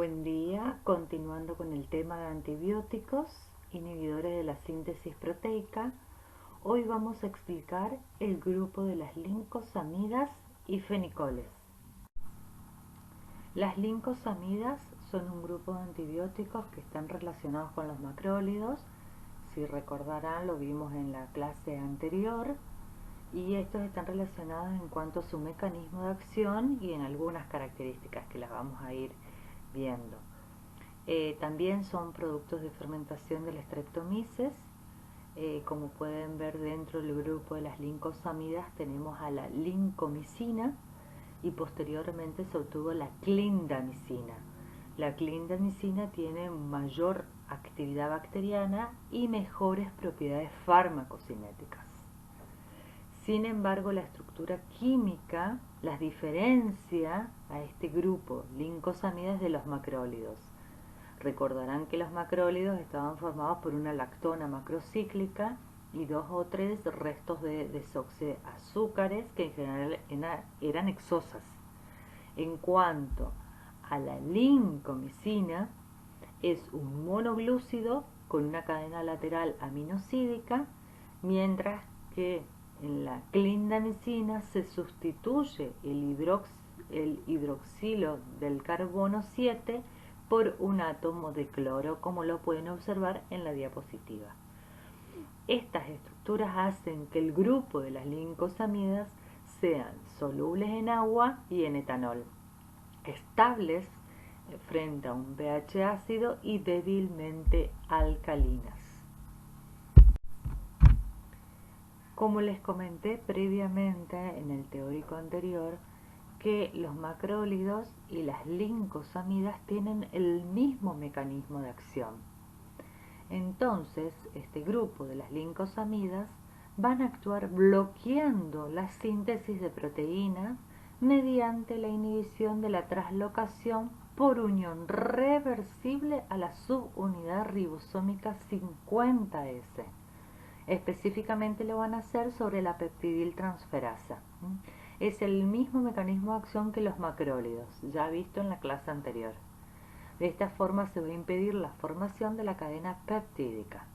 Buen día, continuando con el tema de antibióticos, inhibidores de la síntesis proteica. Hoy vamos a explicar el grupo de las lincosamidas y fenicoles. Las lincosamidas son un grupo de antibióticos que están relacionados con los macrólidos. Si recordarán, lo vimos en la clase anterior. Y estos están relacionados en cuanto a su mecanismo de acción y en algunas características que las vamos a ir viendo. También son productos de fermentación del Streptomyces. Como pueden ver, dentro del grupo de las lincosamidas tenemos a la lincomicina y posteriormente se obtuvo la clindamicina. La clindamicina tiene mayor actividad bacteriana y mejores propiedades farmacocinéticas. Sin embargo, la estructura química las diferencia a este grupo lincosamidas de los macrólidos. Recordarán que los macrólidos estaban formados por una lactona macrocíclica y 2 o 3 restos de desoxiazúcares que en general eran hexosas. En cuanto a la lincomicina, es un monoglúcido con una cadena lateral aminosídica, mientras que en la clindamicina se sustituye el hidroxilo del carbono 7 por un átomo de cloro, como lo pueden observar en la diapositiva. Estas estructuras hacen que el grupo de las lincosamidas sean solubles en agua y en etanol, estables frente a un pH ácido y débilmente alcalinas. Como les comenté previamente en el teórico anterior, que los macrólidos y las lincosamidas tienen el mismo mecanismo de acción. Entonces, este grupo de las lincosamidas van a actuar bloqueando la síntesis de proteínas mediante la inhibición de la traslocación por unión reversible a la subunidad ribosómica 50S. Específicamente lo van a hacer sobre la peptidiltransferasa. Es el mismo mecanismo de acción que los macrólidos, ya visto en la clase anterior. De esta forma se va a impedir la formación de la cadena peptídica.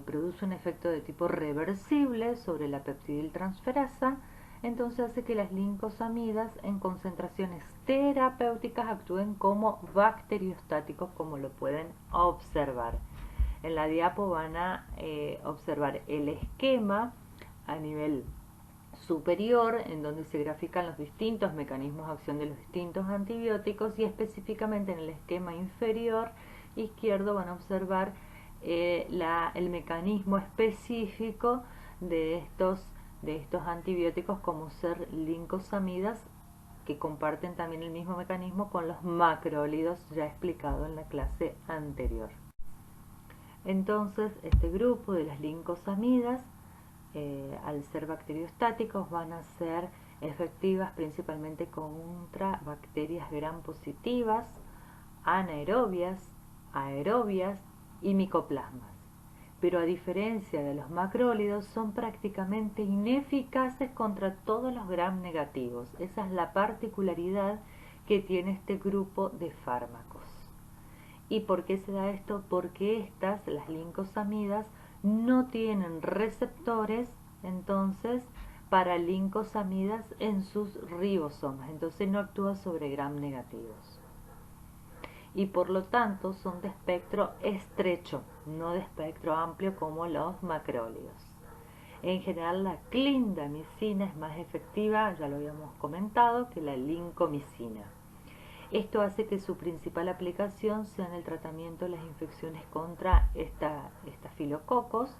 Produce un efecto de tipo reversible sobre la peptidiltransferasa, entonces hace que las lincosamidas en concentraciones terapéuticas actúen como bacteriostáticos, como lo pueden observar. En la diapo van a observar el esquema a nivel superior, en donde se grafican los distintos mecanismos de acción de los distintos antibióticos, y específicamente en el esquema inferior izquierdo van a observar el mecanismo específico de estos antibióticos, como ser lincosamidas, que comparten también el mismo mecanismo con los macrólidos, ya explicado en la clase anterior. Entonces, este grupo de las lincosamidas, al ser bacteriostáticos, van a ser efectivas principalmente contra bacterias gram positivas, anaerobias, aerobias y micoplasmas. Pero a diferencia de los macrólidos, son prácticamente ineficaces contra todos los gram negativos. Esa es la particularidad que tiene este grupo de fármacos. ¿Y por qué se da esto? Porque las lincosamidas, no tienen receptores, entonces, para lincosamidas en sus ribosomas, entonces no actúa sobre gram negativos. Y por lo tanto son de espectro estrecho, no de espectro amplio como los macrólidos. En general, la clindamicina es más efectiva, ya lo habíamos comentado, que la lincomicina. Esto hace que su principal aplicación sea en el tratamiento de las infecciones contra estafilococos,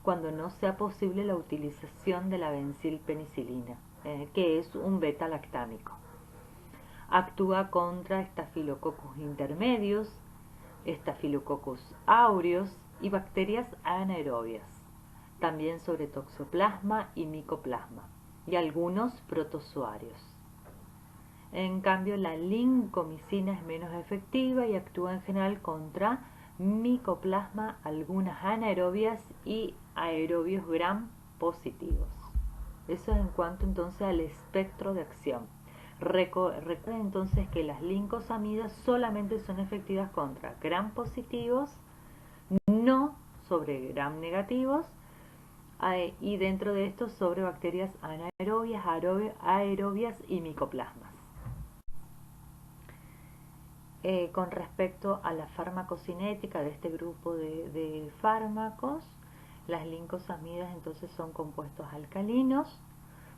cuando no sea posible la utilización de la benzilpenicilina, que es un beta-lactámico. Actúa contra estafilococcus intermedios, estafilococcus aureus y bacterias anaerobias, también sobre toxoplasma y micoplasma, y algunos protozoarios. En cambio, la lincomicina es menos efectiva y actúa en general contra micoplasma, algunas anaerobias y aerobios gram positivos. Eso es en cuanto entonces al espectro de acción. Recuerden entonces que las lincosamidas solamente son efectivas contra gram positivos, no sobre gram negativos, y dentro de esto sobre bacterias anaerobias, aerobias y micoplasmas. Con respecto a la farmacocinética de este grupo de fármacos, las lincosamidas entonces son compuestos alcalinos,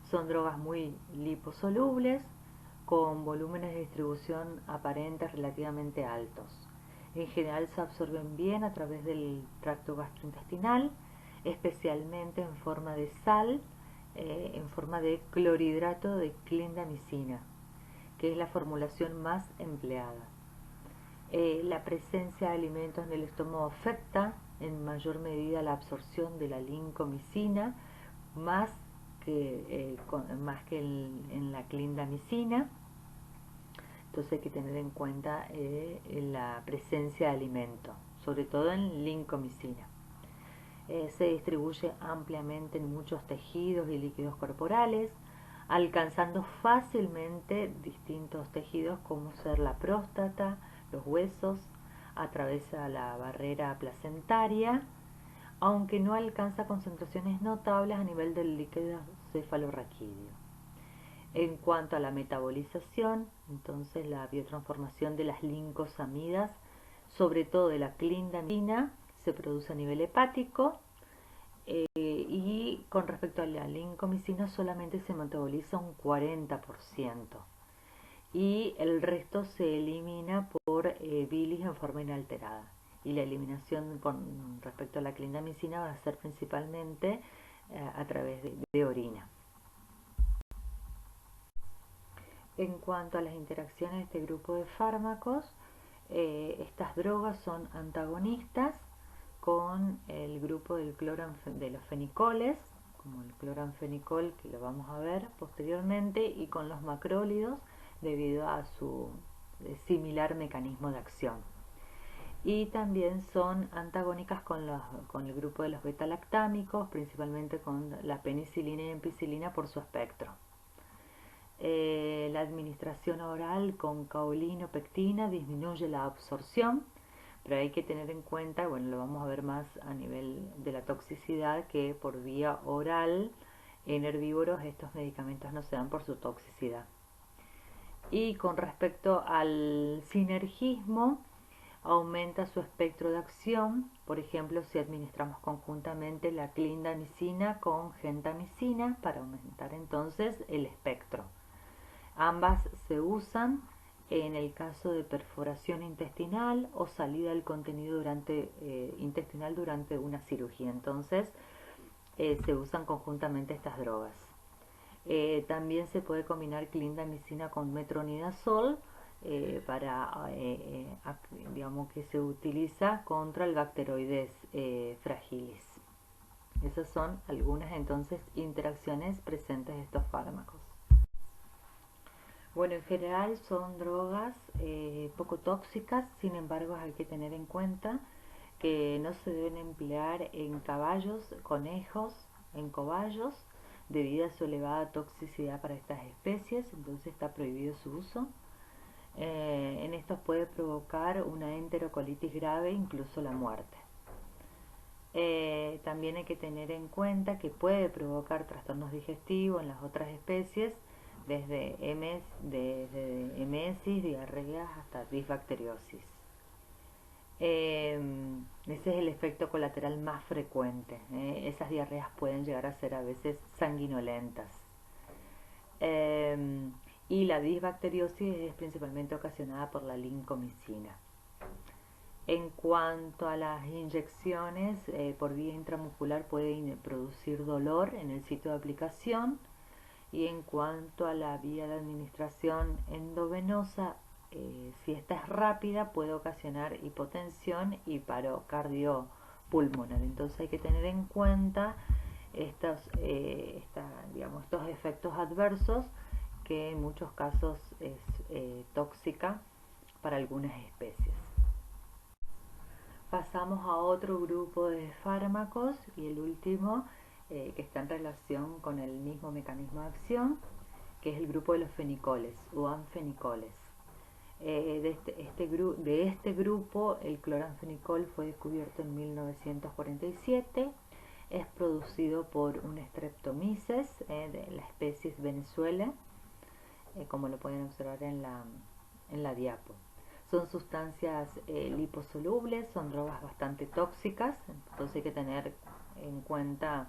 son drogas muy liposolubles, con volúmenes de distribución aparente relativamente altos. En general se absorben bien a través del tracto gastrointestinal, especialmente en forma de sal, en forma de clorhidrato de clindamicina, que es la formulación más empleada. La presencia de alimentos en el estómago afecta en mayor medida la absorción de la lincomicina, más que en la clindamicina. Entonces hay que tener en cuenta la presencia de alimento, sobre todo en lincomicina. Se distribuye ampliamente en muchos tejidos y líquidos corporales, alcanzando fácilmente distintos tejidos como ser la próstata, los huesos, atraviesa la barrera placentaria, aunque no alcanza concentraciones notables a nivel del líquido cefalorraquídeo. En cuanto a la metabolización, entonces la biotransformación de las lincosamidas, sobre todo de la clindamicina, se produce a nivel hepático, y con respecto a la lincomicina solamente se metaboliza un 40% y el resto se elimina por bilis en forma inalterada, y la eliminación con respecto a la clindamicina va a ser principalmente a través de orina. En cuanto a las interacciones de este grupo de fármacos, estas drogas son antagonistas con el grupo de los fenicoles, como el cloranfenicol, que lo vamos a ver posteriormente, y con los macrólidos debido a su similar mecanismo de acción. Y también son antagónicas con el grupo de los beta-lactámicos, principalmente con la penicilina y ampicilina por su espectro. La administración oral con caolina o pectina disminuye la absorción, pero hay que tener en cuenta, bueno, lo vamos a ver más a nivel de la toxicidad, que por vía oral en herbívoros estos medicamentos no se dan por su toxicidad. Y con respecto al sinergismo, aumenta su espectro de acción, por ejemplo, si administramos conjuntamente la clindamicina con gentamicina para aumentar entonces el espectro. Ambas se usan en el caso de perforación intestinal o salida del contenido intestinal durante una cirugía. Entonces se usan conjuntamente estas drogas. También se puede combinar clindamicina con metronidazol digamos que se utiliza contra el Bacteroides fragilis. Esas son algunas entonces interacciones presentes de estos fármacos. Bueno, en general son drogas poco tóxicas, sin embargo hay que tener en cuenta que no se deben emplear en caballos, conejos, en cobayos, debido a su elevada toxicidad para estas especies, entonces está prohibido su uso. En estos puede provocar una enterocolitis grave, incluso la muerte. También hay que tener en cuenta que puede provocar trastornos digestivos en las otras especies, desde emesis, diarreas hasta disbacteriosis. Ese es el efecto colateral más frecuente. Esas diarreas pueden llegar a ser a veces sanguinolentas. Y la disbacteriosis es principalmente ocasionada por la lincomicina. En cuanto a las inyecciones por vía intramuscular, puede producir dolor en el sitio de aplicación. Y en cuanto a la vía de administración endovenosa, si esta es rápida, puede ocasionar hipotensión y paro cardiopulmonar. Entonces hay que tener en cuenta estos efectos adversos, que en muchos casos es tóxica para algunas especies. Pasamos a otro grupo de fármacos, y el último, que está en relación con el mismo mecanismo de acción, que es el grupo de los fenicoles o anfenicoles. De este grupo, el cloranfenicol fue descubierto en 1947. Es producido por un Streptomyces de la especie Venezuela, como lo pueden observar en la diapo. Son sustancias liposolubles, son drogas bastante tóxicas, entonces hay que tener en cuenta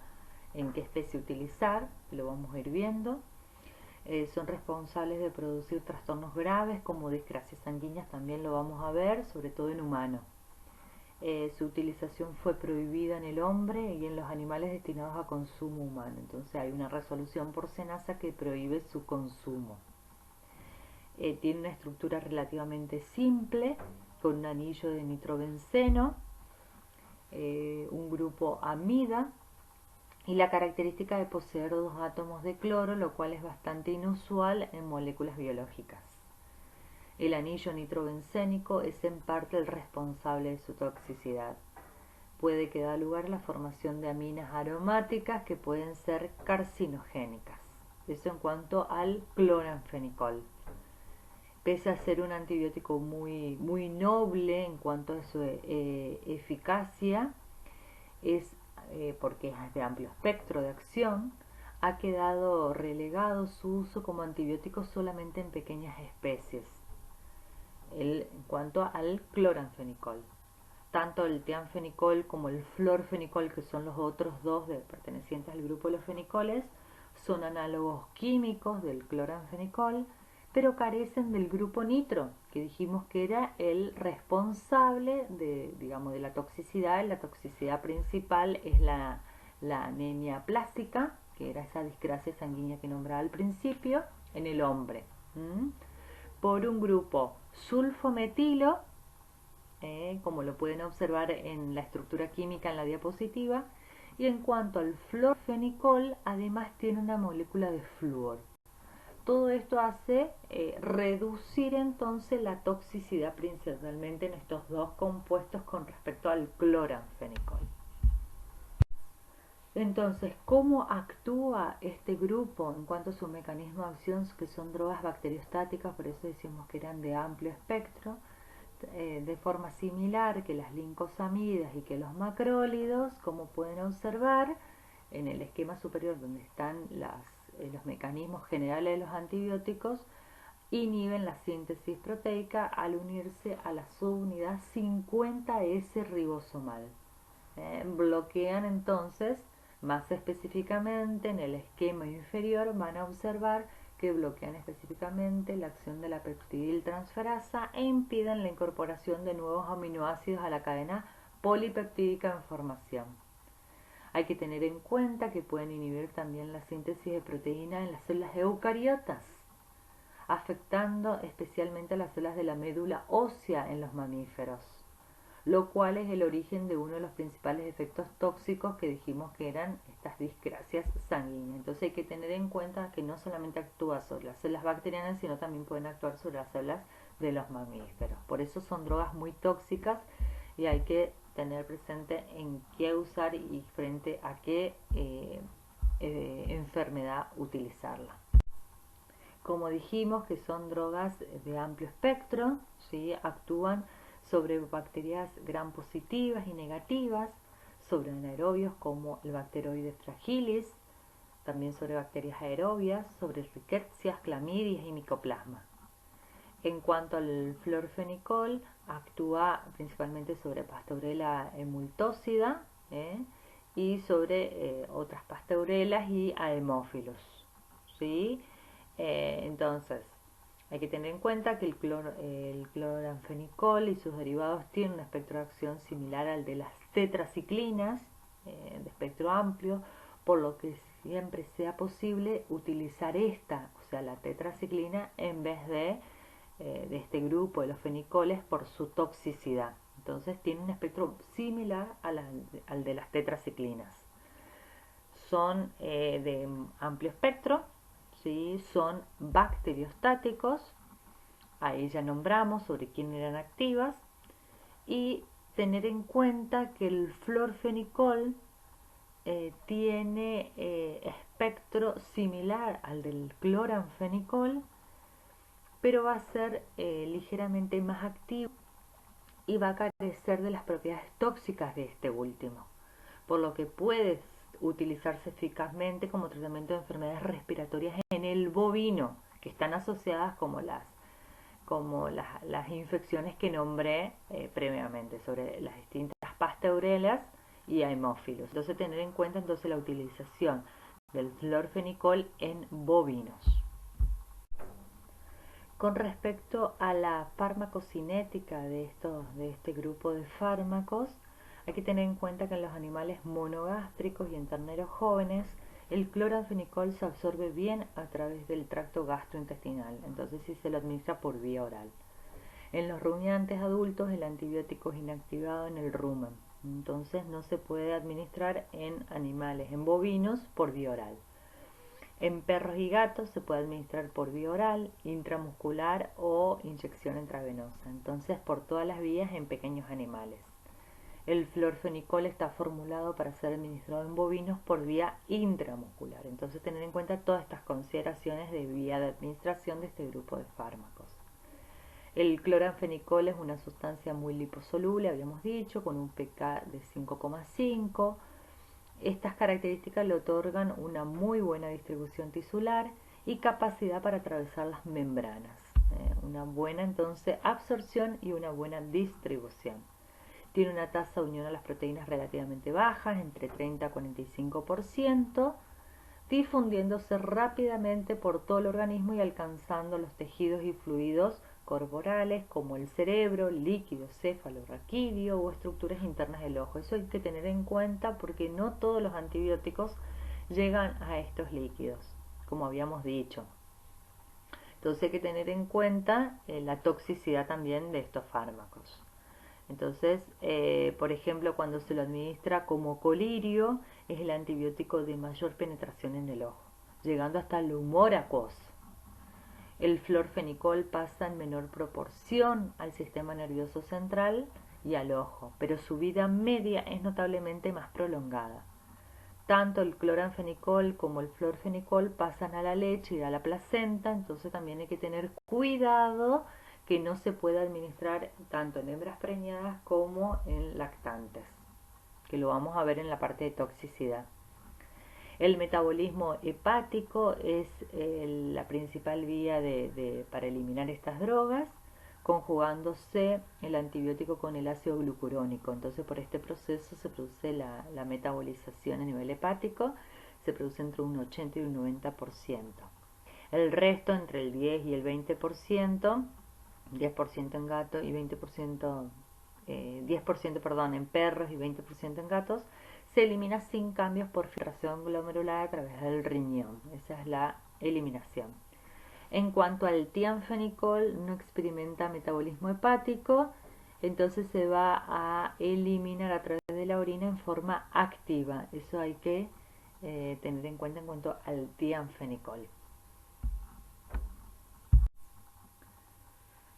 en qué especie utilizar, lo vamos a ir viendo. Son responsables de producir trastornos graves como discrasias sanguíneas, también lo vamos a ver, sobre todo en humanos. Su utilización fue prohibida en el hombre y en los animales destinados a consumo humano, entonces hay una resolución por SENASA que prohíbe su consumo. Tiene una estructura relativamente simple, con un anillo de nitrobenceno, un grupo amida, y la característica de poseer 2 átomos de cloro, lo cual es bastante inusual en moléculas biológicas. El anillo nitrobencénico es en parte el responsable de su toxicidad. Puede que da lugar a la formación de aminas aromáticas que pueden ser carcinogénicas. Eso en cuanto al cloranfenicol. Pese a ser un antibiótico muy noble en cuanto a su eficacia, porque es de amplio espectro de acción, ha quedado relegado su uso como antibiótico solamente en pequeñas especies. En cuanto al cloranfenicol, tanto el tianfenicol como el florfenicol, que son los otros dos pertenecientes al grupo de los fenicoles, son análogos químicos del cloranfenicol, pero carecen del grupo nitro, que dijimos que era el responsable de la toxicidad. La toxicidad principal es la anemia plástica, que era esa discrasia sanguínea que nombraba al principio, en el hombre. Por un grupo sulfometilo, como lo pueden observar en la estructura química en la diapositiva, y en cuanto al florfenicol, además tiene una molécula de flúor. Todo esto hace reducir entonces la toxicidad principalmente en estos dos compuestos con respecto al cloranfenicol. Entonces, ¿cómo actúa este grupo en cuanto a su mecanismo de acción? Que son drogas bacteriostáticas, por eso decimos que eran de amplio espectro, de forma similar que las lincosamidas y que los macrólidos, como pueden observar en el esquema superior donde están los mecanismos generales de los antibióticos, inhiben la síntesis proteica al unirse a la subunidad 50S ribosomal. Bloquean entonces, más específicamente en el esquema inferior, van a observar que bloquean específicamente la acción de la peptidiltransferasa e impiden la incorporación de nuevos aminoácidos a la cadena polipeptídica en formación. Hay que tener en cuenta que pueden inhibir también la síntesis de proteína en las células eucariotas, afectando especialmente a las células de la médula ósea en los mamíferos, lo cual es el origen de uno de los principales efectos tóxicos que dijimos que eran estas discrasias sanguíneas. Entonces hay que tener en cuenta que no solamente actúa sobre las células bacterianas, sino también pueden actuar sobre las células de los mamíferos. Por eso son drogas muy tóxicas y hay que tener presente en qué usar y frente a qué enfermedad utilizarla. Como dijimos que son drogas de amplio espectro, ¿sí? Actúan sobre bacterias gram positivas y negativas, sobre anaerobios como el Bacteroides fragilis, también sobre bacterias aerobias, sobre rickettsias, clamidias y micoplasma. En cuanto al florfenicol, actúa principalmente sobre Pasteurella emultósida y sobre otras pasteurelas y aemófilos, ¿sí? Entonces, hay que tener en cuenta que el cloranfenicol y sus derivados tienen un espectro de acción similar al de las tetraciclinas, de espectro amplio, por lo que siempre sea posible utilizar esta, o sea, la tetraciclina, en vez de este grupo de los fenicoles por su toxicidad. Entonces tiene un espectro similar al de las tetraciclinas. Son de amplio espectro, ¿sí? Son bacteriostáticos, ahí ya nombramos sobre quién eran activas, y tener en cuenta que el florfenicol tiene espectro similar al del cloranfenicol, pero va a ser ligeramente más activo y va a carecer de las propiedades tóxicas de este último, por lo que puede utilizarse eficazmente como tratamiento de enfermedades respiratorias en el bovino, que están asociadas como las infecciones que nombré previamente sobre las distintas pasteurelas y hemófilos. Entonces tener en cuenta entonces la utilización del florfenicol en bovinos. Con respecto a la farmacocinética de este grupo de fármacos, hay que tener en cuenta que en los animales monogástricos y en terneros jóvenes el cloranfenicol se absorbe bien a través del tracto gastrointestinal, entonces si se lo administra por vía oral. En los rumiantes adultos el antibiótico es inactivado en el rumen, entonces no se puede administrar en animales, en bovinos, por vía oral. En perros y gatos se puede administrar por vía oral, intramuscular o inyección intravenosa, entonces por todas las vías en pequeños animales. El florfenicol está formulado para ser administrado en bovinos por vía intramuscular, entonces tener en cuenta todas estas consideraciones de vía de administración de este grupo de fármacos. El cloranfenicol es una sustancia muy liposoluble, habíamos dicho, con un pK de 5,5. Estas características le otorgan una muy buena distribución tisular y capacidad para atravesar las membranas. Una buena entonces absorción y una buena distribución. Tiene una tasa de unión a las proteínas relativamente bajas, entre 30 a 45%, difundiéndose rápidamente por todo el organismo y alcanzando los tejidos y fluidos corporales como el cerebro, líquido cefalorraquídeo o estructuras internas del ojo. Eso hay que tener en cuenta porque no todos los antibióticos llegan a estos líquidos, como habíamos dicho. Entonces hay que tener en cuenta la toxicidad también de estos fármacos. Entonces, por ejemplo, cuando se lo administra como colirio, es el antibiótico de mayor penetración en el ojo, llegando hasta el humor acuoso. El florfenicol pasa en menor proporción al sistema nervioso central y al ojo, pero su vida media es notablemente más prolongada. Tanto el cloranfenicol como el florfenicol pasan a la leche y a la placenta, entonces también hay que tener cuidado que no se pueda administrar tanto en hembras preñadas como en lactantes, que lo vamos a ver en la parte de toxicidad. El metabolismo hepático es la principal vía para eliminar estas drogas, conjugándose el antibiótico con el ácido glucurónico. Entonces por este proceso se produce la metabolización a nivel hepático, se produce entre un 80 y un 90%. El resto entre el 10 y el 20%, 10% en gato y 20%, 10% perdón, en perros y 20% en gatos, se elimina sin cambios por filtración glomerular a través del riñón. Esa es la eliminación. En cuanto al tianfenicol, no experimenta metabolismo hepático, entonces se va a eliminar a través de la orina en forma activa. Eso hay que tener en cuenta en cuanto al tianfenicol.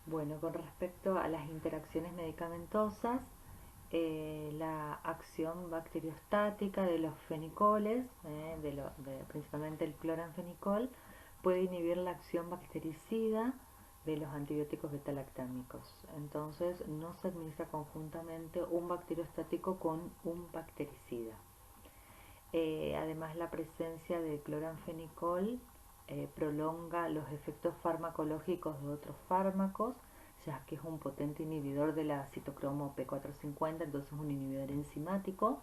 Bueno, con respecto a las interacciones medicamentosas, la acción bacteriostática de los fenicoles, principalmente el cloranfenicol, puede inhibir la acción bactericida de los antibióticos betalactámicos. Entonces no se administra conjuntamente un bacteriostático con un bactericida. Además la presencia de cloranfenicol prolonga los efectos farmacológicos de otros fármacos, ya que es un potente inhibidor de la citocromo P450, entonces un inhibidor enzimático.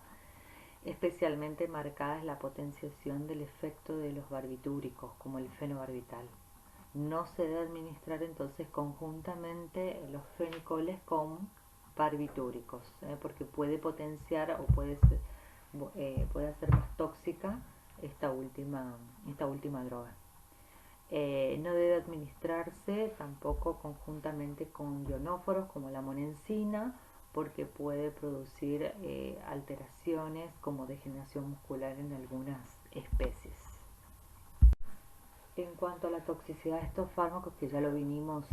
Especialmente marcada es la potenciación del efecto de los barbitúricos, como el fenobarbital. No se debe administrar entonces conjuntamente los fenicoles con barbitúricos, porque puede potenciar o puede hacer más tóxica esta última droga. No debe administrarse tampoco conjuntamente con ionóforos como la monensina, porque puede producir alteraciones como degeneración muscular en algunas especies. En cuanto a la toxicidad de estos fármacos, que ya lo vinimos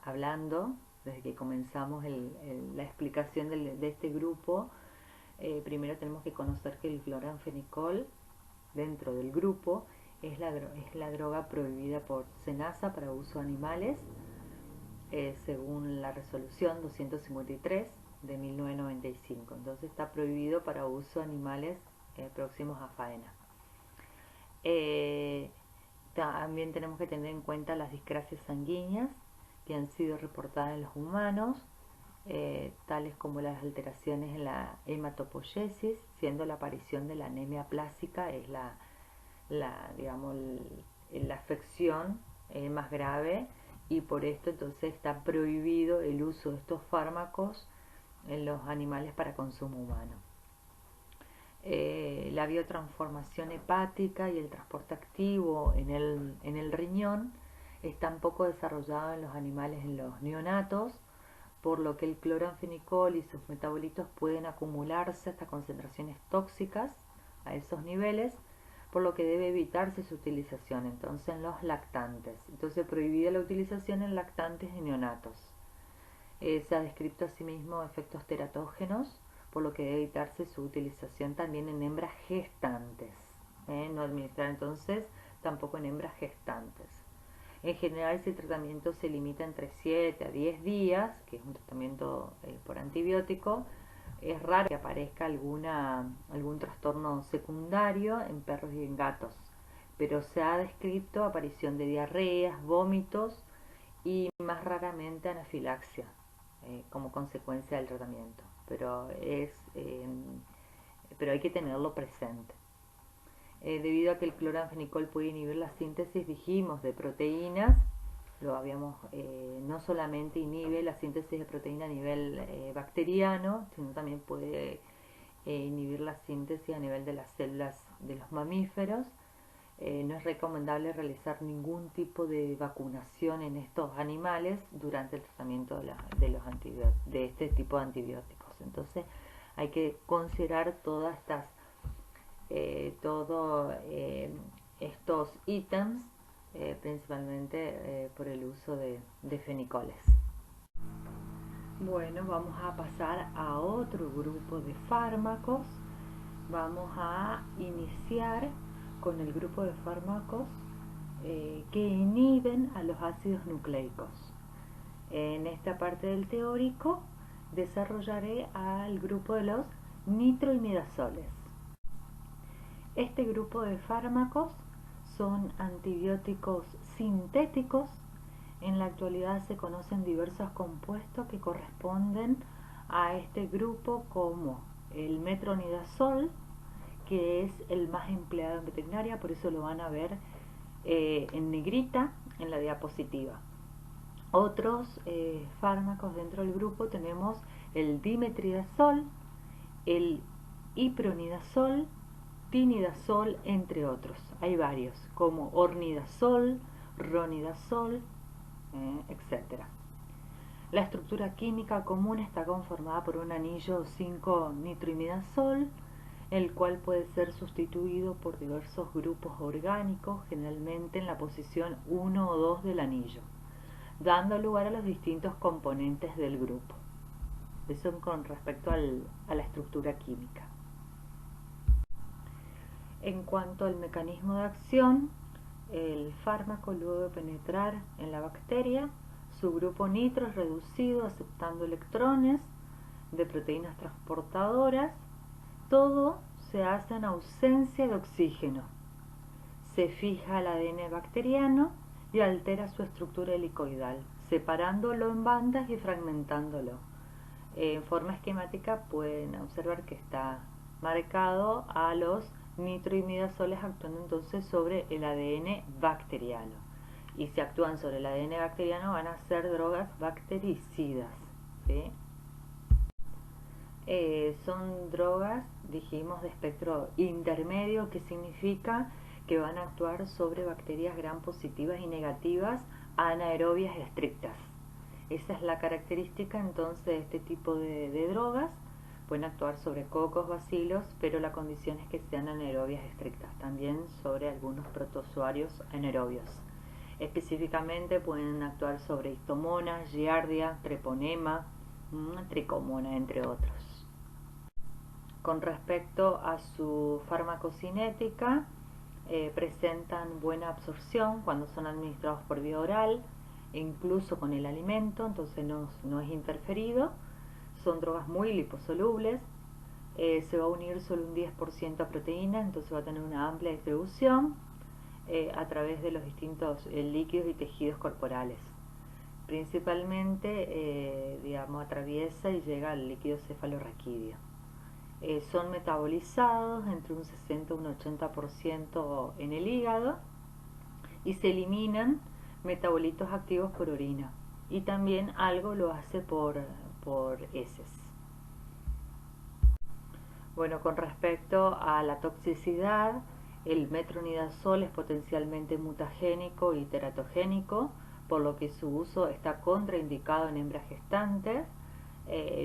hablando desde que comenzamos la explicación de este grupo, Primero tenemos que conocer que el cloranfenicol dentro del grupo es la droga prohibida por SENASA para uso animales, según la resolución 253 de 1995. Entonces está prohibido para uso animales próximos a faena. También tenemos que tener en cuenta las discrasias sanguíneas que han sido reportadas en los humanos, tales como las alteraciones en la hematopoiesis, siendo la aparición de la anemia plástica es digamos, la afección más grave, y por esto entonces está prohibido el uso de estos fármacos en los animales para consumo humano. La biotransformación hepática y el transporte activo en el riñón están poco desarrollados en los animales, en los neonatos, por lo que el cloranfenicol y sus metabolitos pueden acumularse hasta concentraciones tóxicas a esos niveles, por lo que debe evitarse su utilización entonces en los lactantes. Entonces prohibida la utilización en lactantes y neonatos. Se ha descrito asimismo efectos teratógenos, por lo que debe evitarse su utilización también en hembras gestantes. No administrar entonces tampoco en hembras gestantes. En general, ese tratamiento se limita entre 7 a 10 días, que es un tratamiento por antibiótico. Es raro que aparezca algún trastorno secundario en perros y en gatos, pero se ha descrito aparición de diarreas, vómitos y más raramente anafilaxia como consecuencia del tratamiento, pero hay que tenerlo presente. Debido a que el cloranfenicol puede inhibir la síntesis, dijimos, de proteínas, no solamente inhibe la síntesis de proteína a nivel bacteriano, sino también puede inhibir la síntesis a nivel de las células de los mamíferos. No es recomendable realizar ningún tipo de vacunación en estos animales durante el tratamiento de este tipo de antibióticos. Entonces hay que considerar todos estos ítems, principalmente por el uso de fenicoles. Bueno, vamos a pasar a otro grupo de fármacos. Vamos a iniciar con el grupo de fármacos que inhiben a los ácidos nucleicos. En esta parte del teórico desarrollaré al grupo de los nitroimidazoles. Este grupo de fármacos son antibióticos sintéticos. En la actualidad se conocen diversos compuestos que corresponden a este grupo, como el metronidazol, que es el más empleado en veterinaria, por eso lo van a ver en negrita en la diapositiva. Otros fármacos dentro del grupo tenemos el dimetridazol, el ipronidazol, tinidazol, entre otros. Hay varios, como ornidazol, ronidazol, etc. La estructura química común está conformada por un anillo 5-nitroimidazol, el cual puede ser sustituido por diversos grupos orgánicos, generalmente en la posición 1 o 2 del anillo, dando lugar a los distintos componentes del grupo. Eso con respecto a la estructura química. En cuanto al mecanismo de acción, el fármaco, luego de penetrar en la bacteria, su grupo nitro es reducido aceptando electrones de proteínas transportadoras. Todo se hace en ausencia de oxígeno. Se fija el ADN bacteriano y altera su estructura helicoidal, separándolo en bandas y fragmentándolo. En forma esquemática pueden observar que está marcado a los nitroimidazoles actuando entonces sobre el ADN bacteriano. Y si actúan sobre el ADN bacteriano van a ser drogas bactericidas, ¿sí? Son drogas, dijimos, de espectro intermedio, que significa que van a actuar sobre bacterias gram positivas y negativas anaerobias estrictas. Esa es la característica entonces de este tipo de drogas. Pueden actuar sobre cocos, bacilos, pero la condición es que sean anaerobias estrictas. También sobre algunos protozoarios anaerobios. Específicamente pueden actuar sobre histomonas, giardia, treponema, tricomona, entre otros. Con respecto a su farmacocinética, presentan buena absorción cuando son administrados por vía oral, e incluso con el alimento, entonces no es interferido. Son drogas muy liposolubles, se va a unir solo un 10% a proteína, entonces va a tener una amplia distribución a través de los distintos líquidos y tejidos corporales. Principalmente, atraviesa y llega al líquido cefalorraquídeo. Son metabolizados entre un 60 y un 80% en el hígado y se eliminan metabolitos activos por orina, y también algo lo hace por heces. Bueno, con respecto a la toxicidad, el metronidazol es potencialmente mutagénico y teratogénico, por lo que su uso está contraindicado en hembras gestantes.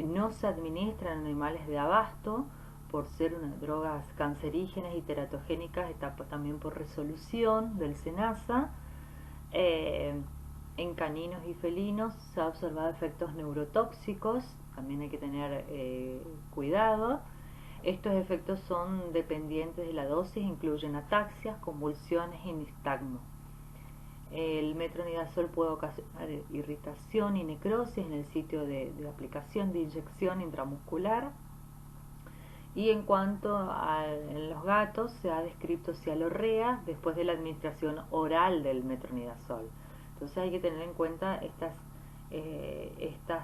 No se administra en animales de abasto por ser unas drogas cancerígenas y teratogénicas, está también por resolución del SENASA. En caninos y felinos se ha observado efectos neurotóxicos, también hay que tener cuidado. Estos efectos son dependientes de la dosis, incluyen ataxias, convulsiones y nistagmo. El metronidazol puede ocasionar irritación y necrosis en el sitio de aplicación de inyección intramuscular. Y en cuanto a los gatos, se ha descrito cialorrea después de la administración oral del metronidazol. Entonces hay que tener en cuenta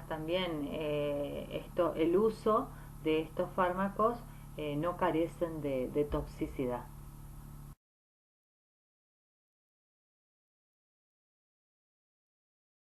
también el uso de estos fármacos no carecen de toxicidad.